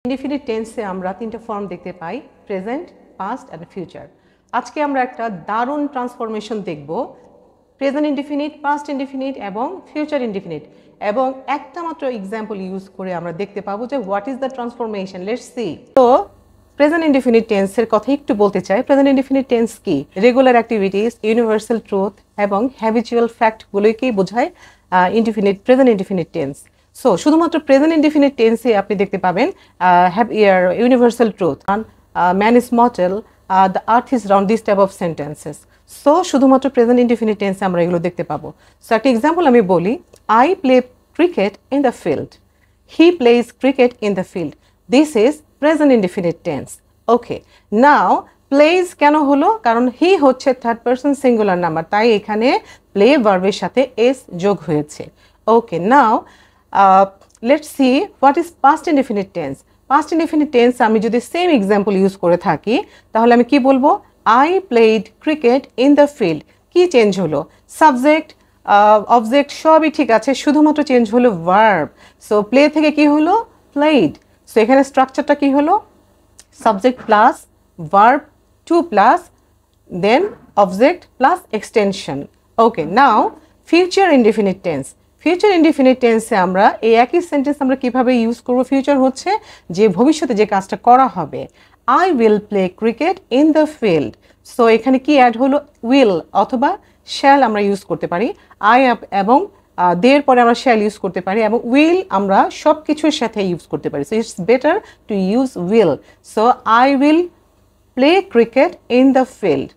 Indefinite টেন্সে আমরা তিনটা ফর্ম দেখতে পাই, প্রেজেন্ট, পাস্ট অ্যান্ড ফিউচার। আজকে আমরা একটা দারুণ ট্রান্সফরমেশন দেখব, প্রেজেন্ট ইনডিফিনিট, পাস্ট ইনডিফিনিট এবং ফিউচার ইনডিফিনিট, এবং একটা মাত্র এক্সাম্পল ইউজ করে আমরা দেখতে পাবো যে what is the transformation. Let's see. তো প্রেজেন্ট ইনডিফিনিট টেন্সের কথা একটু বলতে চাই। প্রেজেন্ট ইনডিফিনিট টেন্স কি? রেগুলার অ্যাক্টিভিটিস, ইউনিভার্সাল ট্রুথ এবং হ্যাবিচুয়াল ফ্যাক্টগুলোকেই বোঝায় প্রেজেন্ট ইনডিফিনিট টেন্স। সো শুধুমাত্র প্রেজেন্ট ইনডিফিনিট টেন্সে আপনি দেখতে পাবেন universal truth, man is mortal, the earth is round, this type of sentences. So শুধুমাত্র প্রেজেন্ট ইনডিফিনিট টেন্সে আমরা এগুলো দেখতে পাবো। সো একটা এক্সাম্পল আমি বলি, I play cricket in the field, he plays cricket in the field, this is present indefinite tense. Okay, now plays কেন হলো? কারণ হি হচ্ছে থার্ড পারসন সিঙ্গুলার নাম্বার, তাই এখানে প্লে ভার্বের সাথে এস যোগ হয়েছে। Okay, now let's see what is past indefinite tense. Past indefinite tense আমি যদি সেম এক্সাম্পল ইউজ করে থাকি তাহলে আমি কি বলবো? I played cricket in the field. কি চেঞ্জ হলো? সাবজেক্ট, অবজেক্ট সবই ঠিক আছে, শুধুমাত্র চেঞ্জ হলো ভার্ব। সো প্লে থেকে কি হলো? প্লেড। সো এখানে স্ট্রাকচারটা কি হলো? Subject plus verb, two plus then object plus extension. Okay, now future indefinite tense. Future indefinite টেন্সে আমরা এই একই সেন্টেন্স আমরা কিভাবে ইউজ করবো? ফিউচার হচ্ছে যে ভবিষ্যতে যে কাজটা করা হবে। I will play cricket in the field. So এখানে কি অ্যাড হলো? উইল অথবা শ্যাল আমরা ইউজ করতে পারি। আই এবং দের পরে আমরা শ্যাল ইউজ করতে পারি, এবং উইল আমরা সব কিছুর সাথে ইউজ করতে পারি। So it's better to use will. So I will play cricket in the field.